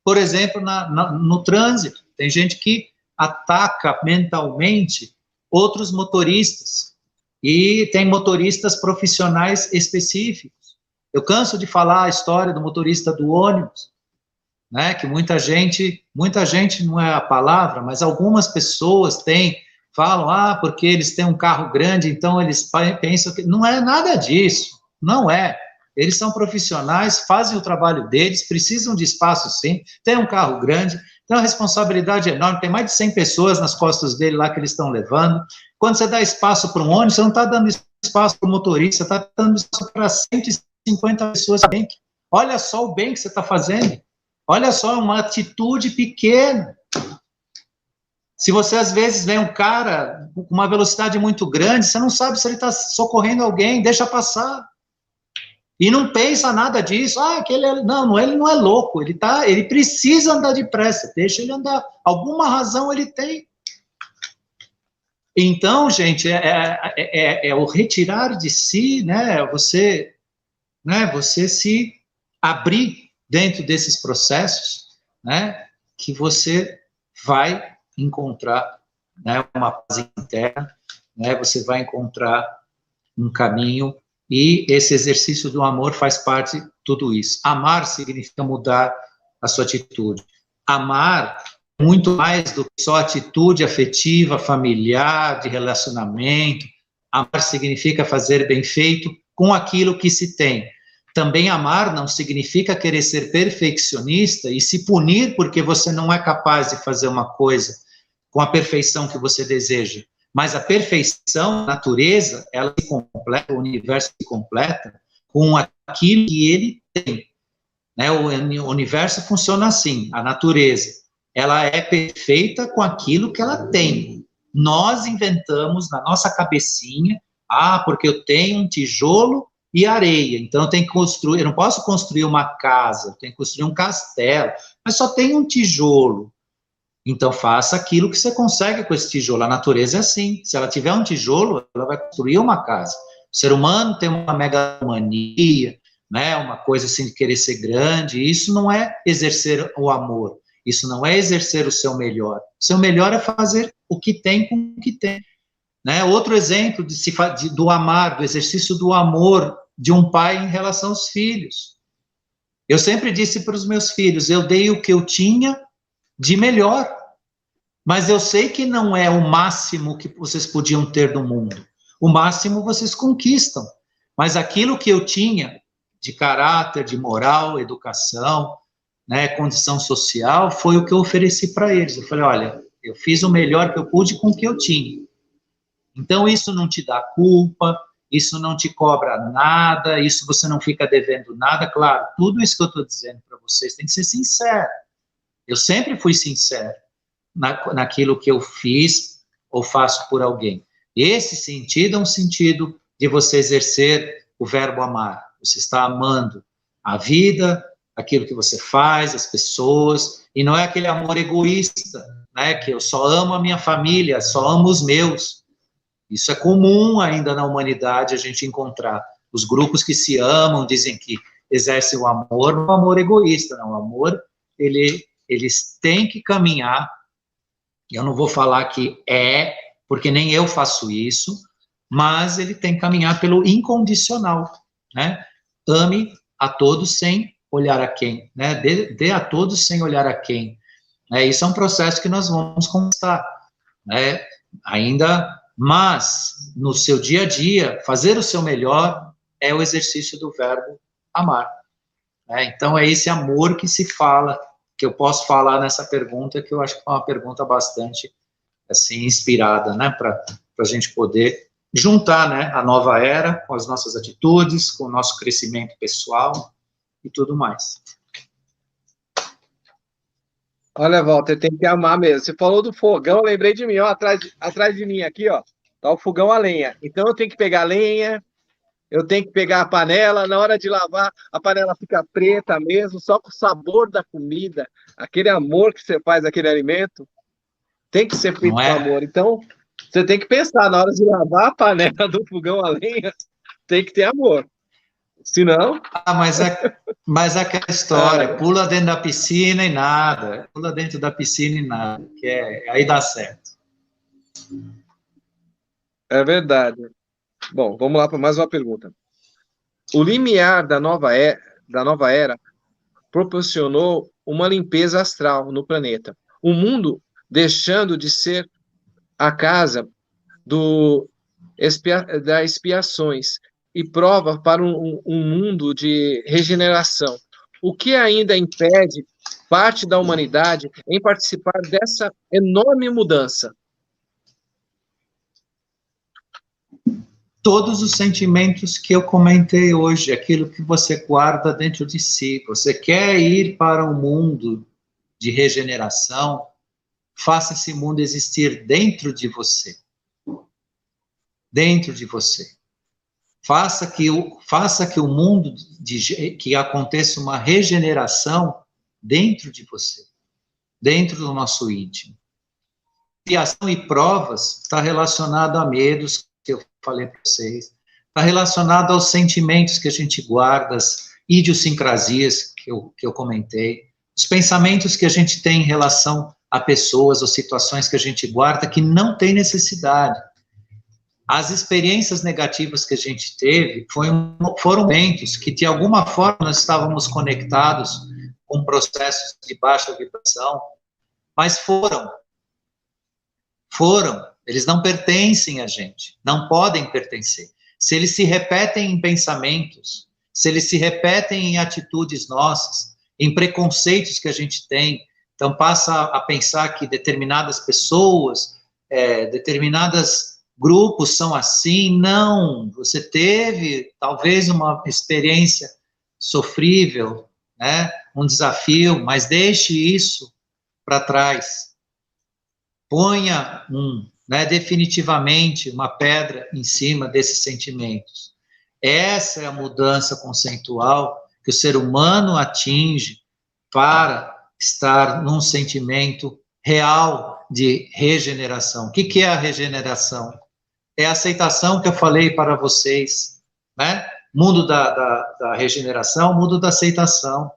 Por exemplo, no trânsito, tem gente que ataca mentalmente outros motoristas, e tem motoristas profissionais específicos. Eu canso de falar a história do motorista do ônibus, né, que muita gente não é a palavra, mas algumas pessoas falam, porque eles têm um carro grande, então eles pensam que... Não é nada disso, não é. Eles são profissionais, fazem o trabalho deles, precisam de espaço sim, tem um carro grande, tem uma responsabilidade enorme, tem mais de 100 pessoas nas costas dele lá que eles estão levando. Quando você dá espaço para um ônibus, você não está dando espaço para o motorista, você está dando espaço para 150 pessoas. Olha só o bem que você está fazendo, olha só, uma atitude pequena. Se você, às vezes, vê um cara com uma velocidade muito grande, você não sabe se ele está socorrendo alguém, deixa passar. E não pensa nada disso. Ele não é louco, ele precisa andar depressa, deixa ele andar. Alguma razão ele tem. Então, gente, é o retirar de si, né? Você né, você se abrir dentro desses processos, né, que você vai encontrar, né, uma paz interna, né, você vai encontrar um caminho, e esse exercício do amor faz parte de tudo isso. Amar significa mudar a sua atitude. Amar é muito mais do que só atitude afetiva, familiar, de relacionamento. Amar significa fazer bem feito com aquilo que se tem. Também amar não significa querer ser perfeccionista e se punir porque você não é capaz de fazer uma coisa com a perfeição que você deseja. Mas a perfeição, a natureza, ela se completa, o universo se completa com aquilo que ele tem. Né? O universo funciona assim, a natureza, ela é perfeita com aquilo que ela tem. Nós inventamos na nossa cabecinha, porque eu tenho um tijolo e areia, então eu tenho que construir, eu não posso construir uma casa, eu tenho que construir um castelo, mas só tem um tijolo. Então, faça aquilo que você consegue com esse tijolo. A natureza é assim. Se ela tiver um tijolo, ela vai construir uma casa. O ser humano tem uma megalomania, né, uma coisa assim de querer ser grande. Isso não é exercer o amor. Isso não é exercer o seu melhor. O seu melhor é fazer o que tem com o que tem. Né? Outro exemplo do amar, do exercício do amor de um pai em relação aos filhos. Eu sempre disse para os meus filhos, eu dei o que eu tinha de melhor. Mas eu sei que não é o máximo que vocês podiam ter no mundo. O máximo vocês conquistam. Mas aquilo que eu tinha de caráter, de moral, educação, né, condição social, foi o que eu ofereci para eles. Eu falei, olha, eu fiz o melhor que eu pude com o que eu tinha. Então, isso não te dá culpa, isso não te cobra nada, isso você não fica devendo nada. Claro, tudo isso que eu estou dizendo para vocês tem que ser sincero. Eu sempre fui sincero naquilo que eu fiz ou faço por alguém. Esse sentido é um sentido de você exercer o verbo amar. Você está amando a vida, aquilo que você faz, as pessoas, e não é aquele amor egoísta, né, que eu só amo a minha família, só amo os meus. Isso é comum ainda na humanidade a gente encontrar. Os grupos que se amam dizem que exercem o amor, não é um amor egoísta, não. O amor, eles têm que caminhar. Eu não vou falar que porque nem eu faço isso, mas ele tem que caminhar pelo incondicional, né? Ame a todos sem olhar a quem, né? Dê a todos sem olhar a quem. Isso é um processo que nós vamos conquistar, né? Ainda, mas no seu dia a dia, fazer o seu melhor é o exercício do verbo amar. Né? Então é esse amor que se fala, que eu posso falar nessa pergunta, que eu acho que é uma pergunta bastante, assim, inspirada, né, para a gente poder juntar, né, a nova era com as nossas atitudes, com o nosso crescimento pessoal e tudo mais. Olha, Walter, tem que amar mesmo. Você falou do fogão, eu lembrei de mim, ó, atrás de mim aqui, ó, tá o fogão a lenha. Então eu tenho que pegar a lenha, eu tenho que pegar a panela, na hora de lavar, a panela fica preta mesmo, só com o sabor da comida, aquele amor que você faz aquele alimento, tem que ser feito com amor. Então, você tem que pensar, na hora de lavar a panela do fogão a lenha, tem que ter amor. Senão... Mas é aquela história, pula dentro da piscina e nada, pula dentro da piscina e nada, aí dá certo. É verdade. Bom, vamos lá para mais uma pergunta. O limiar da nova era proporcionou uma limpeza astral no planeta. O mundo deixando de ser a casa das expiações e prova para um mundo de regeneração. O que ainda impede parte da humanidade em participar dessa enorme mudança? Todos os sentimentos que eu comentei hoje, aquilo que você guarda dentro de si. Você quer ir para um mundo de regeneração, faça esse mundo existir dentro de você. Dentro de você. Faça que o mundo, que aconteça uma regeneração dentro de você. Dentro do nosso íntimo. Expiação e provas está relacionado a medos, que eu falei para vocês, está relacionado aos sentimentos que a gente guarda, as idiosincrasias que eu comentei, os pensamentos que a gente tem em relação a pessoas ou situações que a gente guarda que não tem necessidade. As experiências negativas que a gente teve foram momentos que, de alguma forma, nós estávamos conectados com processos de baixa vibração, mas eles não pertencem a gente, não podem pertencer. Se eles se repetem em pensamentos, se eles se repetem em atitudes nossas, em preconceitos que a gente tem, então passa a pensar que determinadas pessoas, determinados grupos são assim. Não, você teve talvez uma experiência sofrível, né, um desafio, mas deixe isso para trás. Ponha definitivamente uma pedra em cima desses sentimentos. Essa é a mudança conceitual que o ser humano atinge para estar num sentimento real de regeneração. O que é a regeneração? É a aceitação que eu falei para vocês, né? Mundo da regeneração, mundo da aceitação,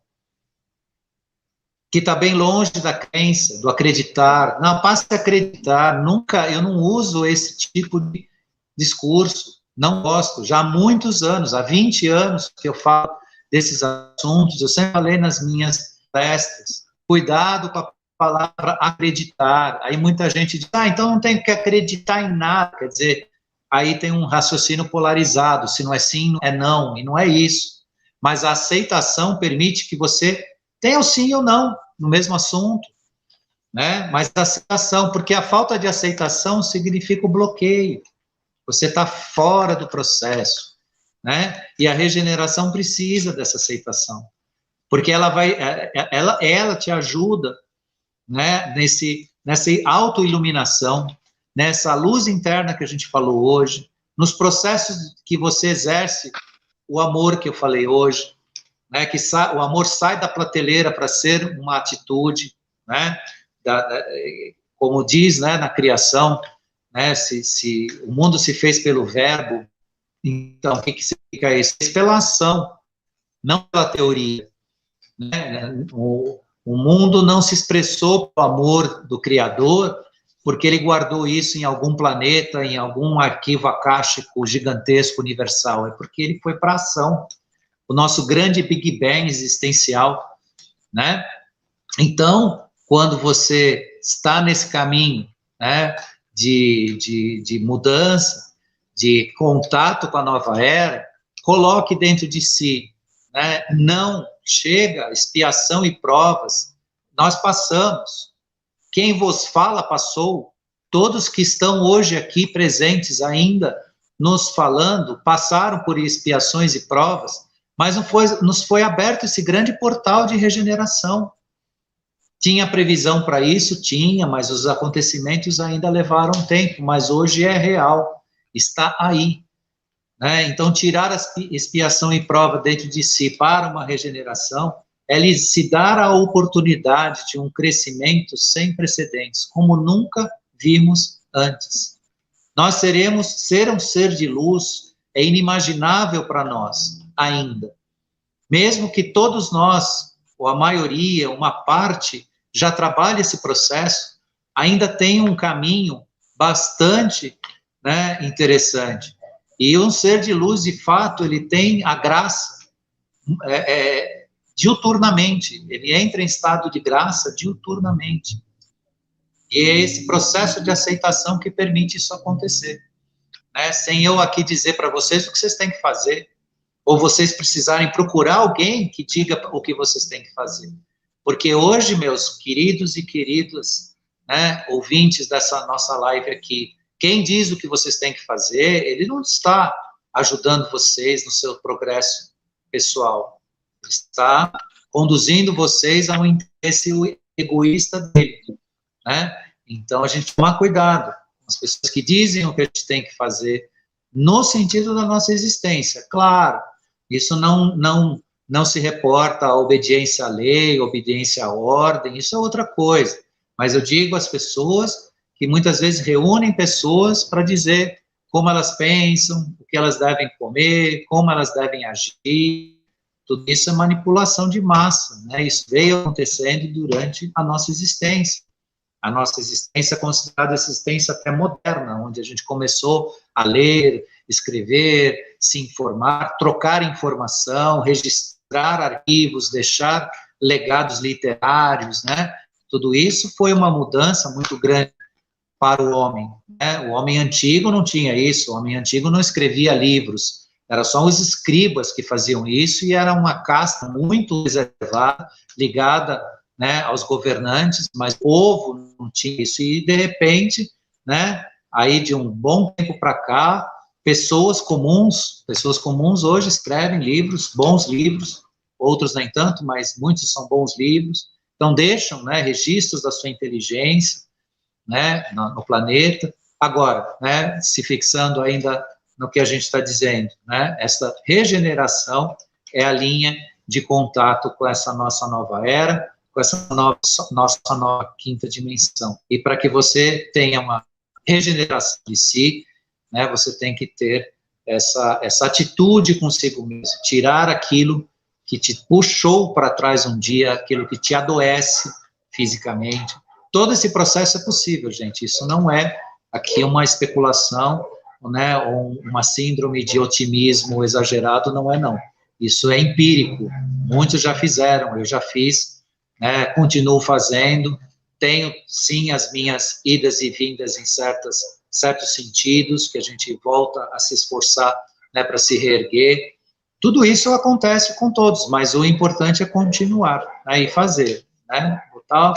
que está bem longe da crença, do acreditar. Não, passe a acreditar. Nunca, eu não uso esse tipo de discurso, não gosto. Já há muitos anos, há 20 anos que eu falo desses assuntos, eu sempre falei nas minhas palestras, cuidado com a palavra acreditar. Aí muita gente diz, então não tem que acreditar em nada, quer dizer, aí tem um raciocínio polarizado, se não é sim, é não, e não é isso. Mas a aceitação permite que você tenha o sim ou não no mesmo assunto, né? Mas a aceitação, porque a falta de aceitação significa o bloqueio, você está fora do processo, né? E a regeneração precisa dessa aceitação, porque ela te ajuda, né, nessa autoiluminação, nessa luz interna que a gente falou hoje, nos processos que você exerce o amor que eu falei hoje, né, que o amor sai da prateleira para ser uma atitude, né, como diz, né, na criação, né, se o mundo se fez pelo verbo, então o que significa isso? Pela ação, não pela teoria, né? O mundo não se expressou pelo amor do Criador porque ele guardou isso em algum planeta, em algum arquivo akáshico gigantesco, universal, é porque ele foi para a ação, o nosso grande Big Bang existencial, né? Então, quando você está nesse caminho, né, de mudança, de contato com a nova era, coloque dentro de si, né, não chega, expiação e provas, nós passamos, quem vos fala passou, todos que estão hoje aqui presentes ainda, nos falando, passaram por expiações e provas, mas nos foi aberto esse grande portal de regeneração. Tinha previsão para isso? Tinha, mas os acontecimentos ainda levaram tempo, mas hoje é real, está aí. Né? Então, tirar a expiação e prova dentro de si para uma regeneração é lhe se dar a oportunidade de um crescimento sem precedentes, como nunca vimos antes. Nós ser um ser de luz é inimaginável para nós ainda. Mesmo que todos nós, ou a maioria, uma parte, já trabalhe esse processo, ainda tem um caminho bastante, né, interessante. E um ser de luz, de fato, ele tem a graça diuturnamente, ele entra em estado de graça diuturnamente. E é esse processo de aceitação que permite isso acontecer. Né? Sem eu aqui dizer para vocês o que vocês têm que fazer, ou vocês precisarem procurar alguém que diga o que vocês têm que fazer. Porque hoje, meus queridos e queridas, né, ouvintes dessa nossa live aqui, quem diz o que vocês têm que fazer, ele não está ajudando vocês no seu progresso pessoal. Ele está conduzindo vocês a um interesse egoísta dele. Né? Então, a gente toma cuidado com as pessoas que dizem o que a gente tem que fazer no sentido da nossa existência. Claro, isso não se reporta à obediência à lei, obediência à ordem, isso é outra coisa. Mas eu digo às pessoas que muitas vezes reúnem pessoas para dizer como elas pensam, o que elas devem comer, como elas devem agir. Tudo isso é manipulação de massa, né? Isso veio acontecendo durante a nossa existência. A nossa existência é considerada existência até moderna, onde a gente começou a ler, escrever, se informar, trocar informação, registrar arquivos, deixar legados literários, né? Tudo isso foi uma mudança muito grande para o homem, né? O homem antigo não tinha isso, o homem antigo não escrevia livros, era só os escribas que faziam isso, e era uma casta muito reservada, ligada, né, aos governantes, mas o povo não tinha isso, e de repente, né, aí de um bom tempo para cá, pessoas comuns hoje escrevem livros, bons livros, outros nem tanto, mas muitos são bons livros, então deixam, né, registros da sua inteligência, né, no planeta. Agora, né, se fixando ainda no que a gente está dizendo, né, essa regeneração é a linha de contato com essa nossa nova era, com essa nossa nova quinta dimensão. E para que você tenha uma regeneração de si, né, você tem que ter essa atitude consigo mesmo, tirar aquilo que te puxou para trás um dia, aquilo que te adoece fisicamente. Todo esse processo é possível, gente. Isso não é aqui uma especulação, né, ou uma síndrome de otimismo exagerado, não é, não. Isso é empírico. Muitos já fizeram, eu já fiz, né, continuo fazendo. Tenho, sim, as minhas idas e vindas em certos sentidos, que a gente volta a se esforçar, né, para se reerguer. Tudo isso acontece com todos, mas o importante é continuar, né, e fazer, né, botar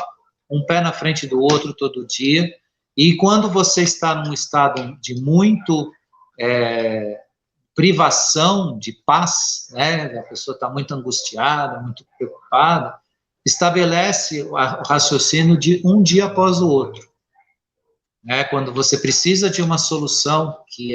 um pé na frente do outro todo dia, e quando você está num estado de muito privação de paz, né, a pessoa está muito angustiada, muito preocupada, estabelece o raciocínio de um dia após o outro. Né, quando você precisa de uma solução que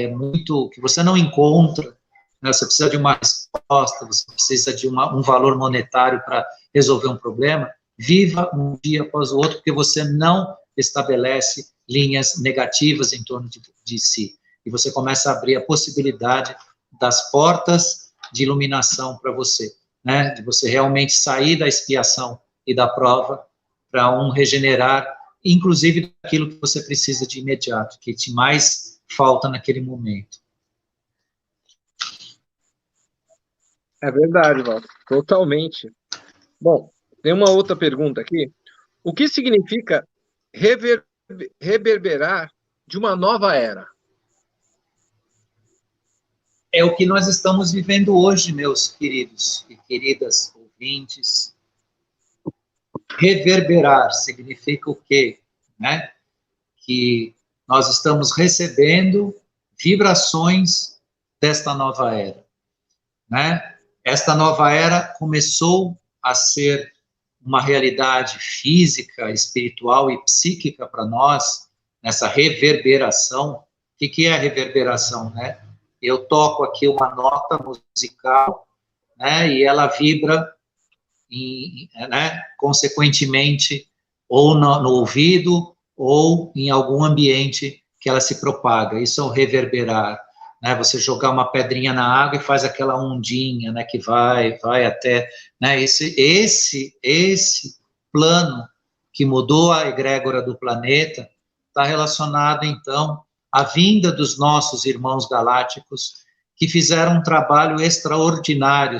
você não encontra, né, você precisa de uma resposta, você precisa de um valor monetário para resolver um problema, viva um dia após o outro, porque você não estabelece linhas negativas em torno de si. E você começa a abrir a possibilidade das portas de iluminação para você, né? De você realmente sair da expiação e da prova para regenerar, inclusive daquilo que você precisa de imediato, que te mais falta naquele momento. É verdade, Walter, totalmente. Bom, tem uma outra pergunta aqui. O que significa reverberar de uma nova era? É o que nós estamos vivendo hoje, meus queridos e queridas ouvintes. Reverberar significa o quê? Né? Que nós estamos recebendo vibrações desta nova era. Né? Esta nova era começou a ser uma realidade física, espiritual e psíquica para nós, nessa reverberação. O que é a reverberação, né? Eu toco aqui uma nota musical, né, e ela vibra, né, consequentemente, ou no ouvido, ou em algum ambiente que ela se propaga. Isso é o reverberar. Né, você jogar uma pedrinha na água e faz aquela ondinha, né, que vai até, né, esse plano que mudou a egrégora do planeta está relacionado, então, à vinda dos nossos irmãos galácticos, que fizeram um trabalho extraordinário,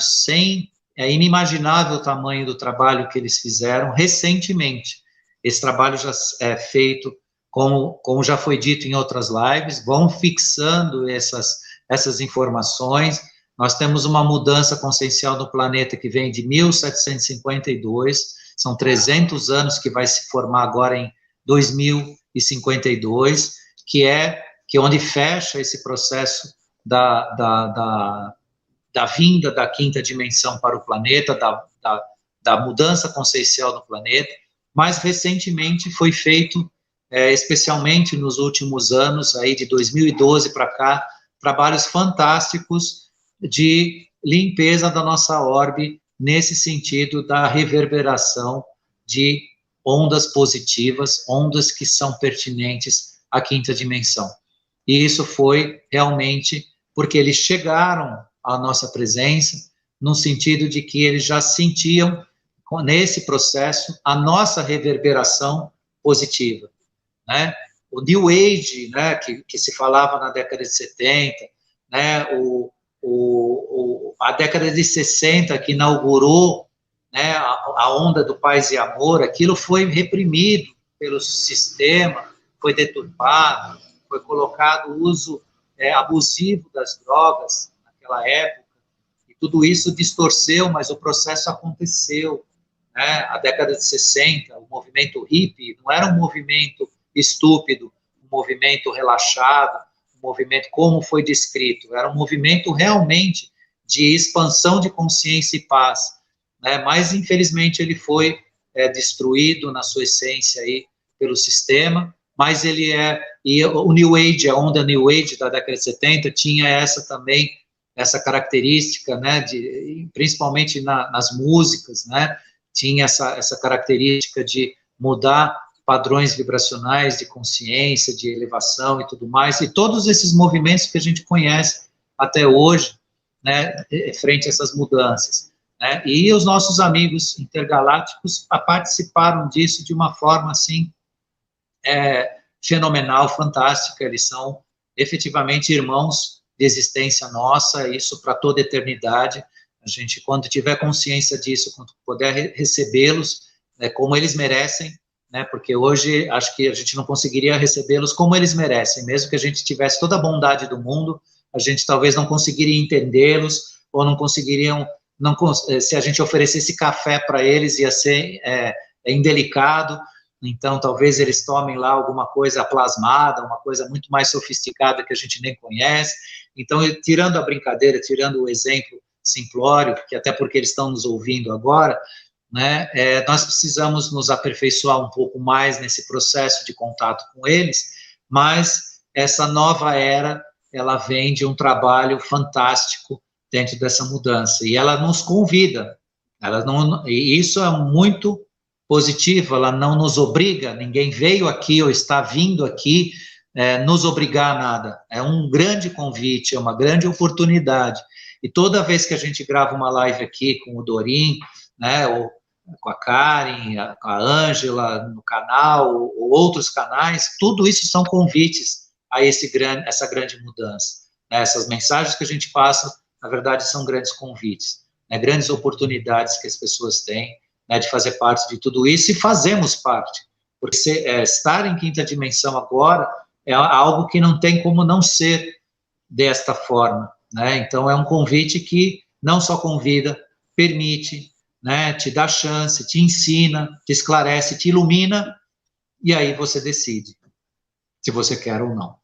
é inimaginável o tamanho do trabalho que eles fizeram recentemente. Esse trabalho já é feito, como já foi dito em outras lives, vão fixando essas informações. Nós temos uma mudança consciencial no planeta que vem de 1752, são 300 anos que vai se formar agora em 2052, que é onde fecha esse processo da vinda da quinta dimensão para o planeta, da mudança consciencial no planeta. Mais recentemente foi feito, especialmente nos últimos anos, aí de 2012 para cá, trabalhos fantásticos de limpeza da nossa orbe, nesse sentido da reverberação de ondas positivas, ondas que são pertinentes à quinta dimensão. E isso foi realmente porque eles chegaram à nossa presença no sentido de que eles já sentiam, nesse processo, a nossa reverberação positiva, né? O New Age, né, que se falava na década de 70, né, a década de 60, que inaugurou, né, a onda do paz e amor, aquilo foi reprimido pelo sistema, foi deturpado, foi colocado o uso abusivo das drogas naquela época, e tudo isso distorceu, mas o processo aconteceu, né? A década de 60, o movimento hippie não era um movimento estúpido, um movimento relaxado, um movimento como foi descrito, era um movimento realmente de expansão de consciência e paz, né? Mas infelizmente ele foi destruído na sua essência aí pelo sistema, mas ele e o New Age, a onda New Age da década de 70 tinha essa também, essa característica, né, principalmente nas músicas, né, tinha essa característica de mudar padrões vibracionais de consciência, de elevação e tudo mais, e todos esses movimentos que a gente conhece até hoje, né, frente a essas mudanças, né, e os nossos amigos intergalácticos participaram disso de uma forma, assim, fenomenal, fantástica. Eles são efetivamente irmãos de existência nossa, isso para toda a eternidade. A gente, quando tiver consciência disso, quando puder recebê-los, como eles merecem, né, porque hoje acho que a gente não conseguiria recebê-los como eles merecem, mesmo que a gente tivesse toda a bondade do mundo, a gente talvez não conseguiria entendê-los, ou não conseguiriam, se a gente oferecesse café para eles, ia ser indelicado. Então, talvez eles tomem lá alguma coisa plasmada, uma coisa muito mais sofisticada que a gente nem conhece. Então, tirando a brincadeira, tirando o exemplo simplório, que até porque eles estão nos ouvindo agora, né, nós precisamos nos aperfeiçoar um pouco mais nesse processo de contato com eles, mas essa nova era, ela vem de um trabalho fantástico dentro dessa mudança, e ela nos convida, e isso é muito positivo, ela não nos obriga, ninguém veio aqui ou está vindo aqui nos obrigar a nada, é um grande convite, é uma grande oportunidade, e toda vez que a gente grava uma live aqui com o Dorim, né, ou com a Karen, com a Ângela, no canal, ou outros canais, tudo isso são convites a essa grande mudança, né, essas mensagens que a gente passa, na verdade, são grandes convites, né, grandes oportunidades que as pessoas têm, né, de fazer parte de tudo isso, e fazemos parte, porque estar em quinta dimensão agora é algo que não tem como não ser desta forma, né, então é um convite que não só convida, permite, né, te dá chance, te ensina, te esclarece, te ilumina, e aí você decide se você quer ou não.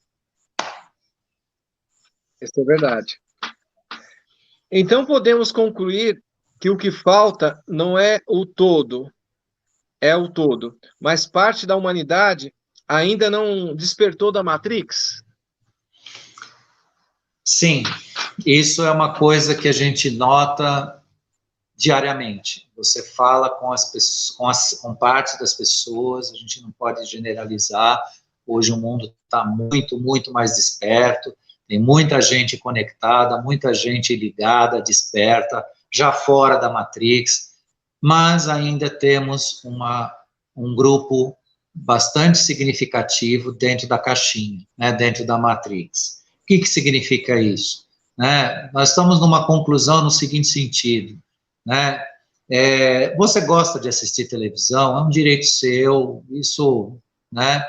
Isso é verdade. Então podemos concluir que o que falta não é o todo, é o todo, mas parte da humanidade ainda não despertou da Matrix? Sim, isso é uma coisa que a gente nota diariamente. Você fala com as pessoas, com parte das pessoas, a gente não pode generalizar. Hoje o mundo está muito, muito mais desperto, tem muita gente conectada, muita gente ligada, desperta, já fora da Matrix, mas ainda temos um grupo bastante significativo dentro da caixinha, né, dentro da Matrix. O que significa isso? Né? Nós estamos numa conclusão no seguinte sentido, né? Você gosta de assistir televisão, é um direito seu, isso, né?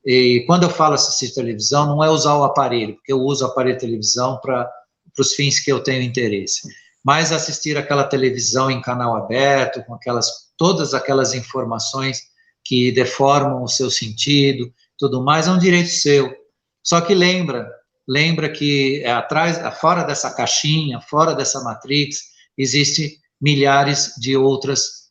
E quando eu falo assistir televisão, não é usar o aparelho, porque eu uso o aparelho de televisão para os fins que eu tenho interesse, mas assistir aquela televisão em canal aberto, com todas aquelas informações que deformam o seu sentido, tudo mais, é um direito seu. Só que lembra que fora dessa caixinha, fora dessa matrix, existe milhares de outras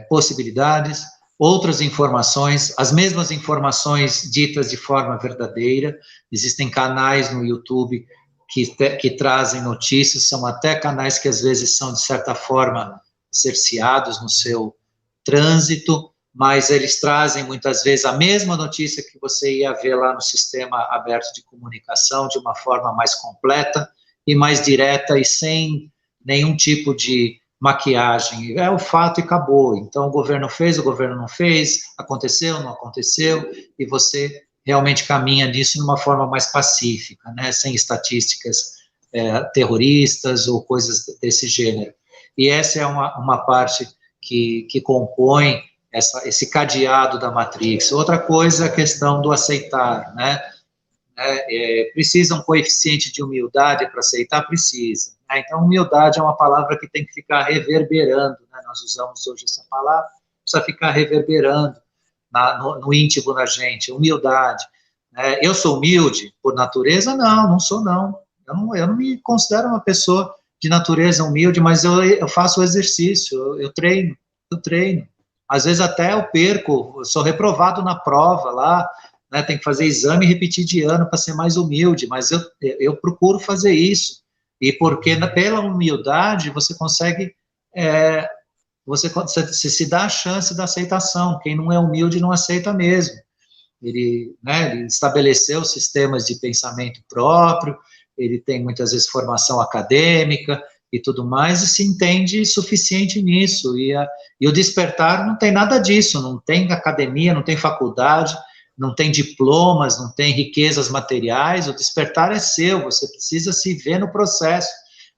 possibilidades, outras informações, as mesmas informações ditas de forma verdadeira. Existem canais no YouTube que trazem notícias, são até canais que às vezes são, de certa forma, cerceados no seu trânsito, mas eles trazem muitas vezes a mesma notícia que você ia ver lá no sistema aberto de comunicação, de uma forma mais completa e mais direta e sem nenhum tipo de maquiagem. É o fato e acabou. Então, o governo fez, o governo não fez, aconteceu, não aconteceu, e você realmente caminha nisso de uma forma mais pacífica, né, sem estatísticas terroristas ou coisas desse gênero. E essa é uma parte que compõe esse cadeado da Matrix. Outra coisa é a questão do aceitar, né? Precisa um coeficiente de humildade para aceitar? Precisa. Né? Então, humildade é uma palavra que tem que ficar reverberando, né? Nós usamos hoje essa palavra, precisa ficar reverberando no íntimo da gente, humildade. Né? Eu sou humilde por natureza? Não sou não. Eu não me considero uma pessoa de natureza humilde, mas eu faço o exercício, eu treino. Às vezes até eu perco, eu sou reprovado na prova lá, né, tem que fazer exame e repetir de ano para ser mais humilde, mas eu procuro fazer isso, e porque pela humildade você consegue, você se dá a chance da aceitação. Quem não é humilde não aceita mesmo. Ele estabeleceu sistemas de pensamento próprio, ele tem muitas vezes formação acadêmica e tudo mais, e se entende suficiente nisso, e o despertar não tem nada disso, não tem academia, não tem faculdade, não tem diplomas, não tem riquezas materiais. O despertar é seu, você precisa se ver no processo,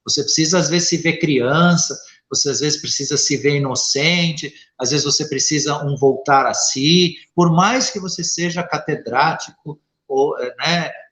você precisa às vezes se ver criança, você às vezes precisa se ver inocente, às vezes você precisa voltar a si, por mais que você seja catedrático, ou,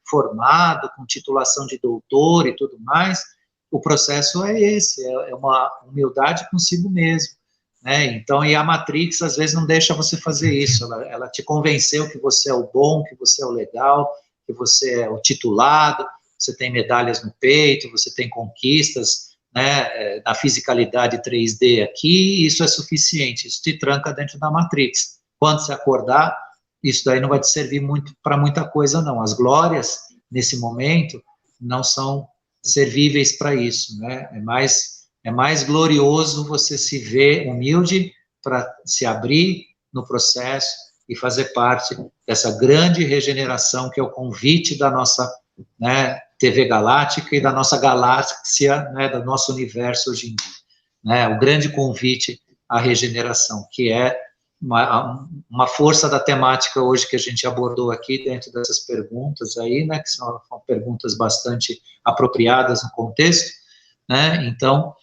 formado, com titulação de doutor e tudo mais, o processo é esse, é uma humildade consigo mesmo, né? Então, e a Matrix, às vezes, não deixa você fazer isso, ela te convenceu que você é o bom, que você é o legal, que você é o titulado, você tem medalhas no peito, você tem conquistas, né, da fisicalidade 3D aqui, e isso é suficiente, isso te tranca dentro da Matrix. Quando você acordar, isso daí não vai te servir muito para muita coisa, não. As glórias, nesse momento, não são servíveis para isso, né? É mais glorioso você se ver humilde para se abrir no processo e fazer parte dessa grande regeneração que é o convite da nossa, né, TV Galáctica e da nossa galáxia, né, do nosso universo hoje em dia, né? O grande convite à regeneração, que é uma força da temática hoje que a gente abordou aqui dentro dessas perguntas aí, né, que são perguntas bastante apropriadas no contexto, né? Então,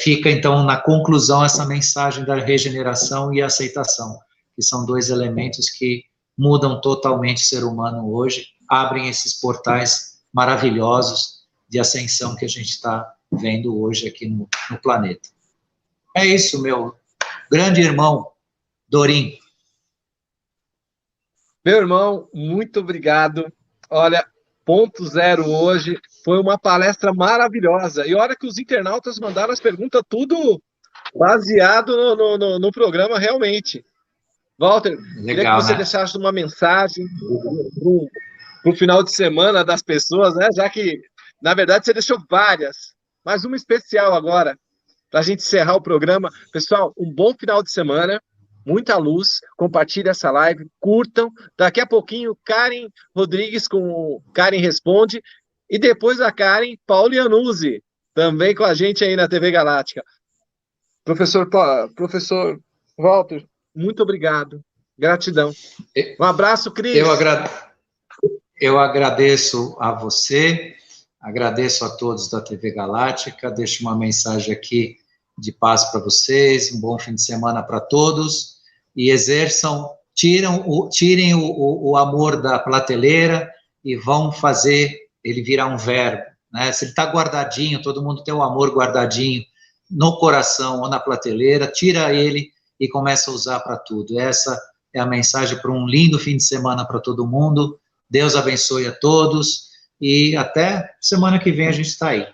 fica então na conclusão essa mensagem da regeneração e aceitação, que são dois elementos que mudam totalmente o ser humano hoje, abrem esses portais maravilhosos de ascensão que a gente está vendo hoje aqui no planeta. É isso, meu grande irmão Dorim. Meu irmão, muito obrigado. Olha, ponto zero hoje, foi uma palestra maravilhosa. E olha que os internautas mandaram as perguntas tudo baseado no programa realmente. Walter, queria que você deixasse uma mensagem para o final de semana das pessoas, né? Já que, na verdade, você deixou várias, mas uma especial agora, para a gente encerrar o programa. Pessoal, um bom final de semana. Muita luz, compartilhe essa live, curtam. Daqui a pouquinho, Karen Rodrigues com o Karen Responde. E depois da Karen, Paulo Iannuzzi, também com a gente aí na TV Galáctica. Professor Walter, muito obrigado. Gratidão. Um abraço, Cris. Eu agradeço a você, agradeço a todos da TV Galáctica, deixo uma mensagem aqui de paz para vocês, um bom fim de semana para todos, e tirem o amor da prateleira e vão fazer ele virar um verbo, né? Se ele está guardadinho, todo mundo tem o amor guardadinho no coração ou na prateleira, tira ele e começa a usar para tudo. Essa é a mensagem para um lindo fim de semana para todo mundo. Deus abençoe a todos e até semana que vem a gente está aí.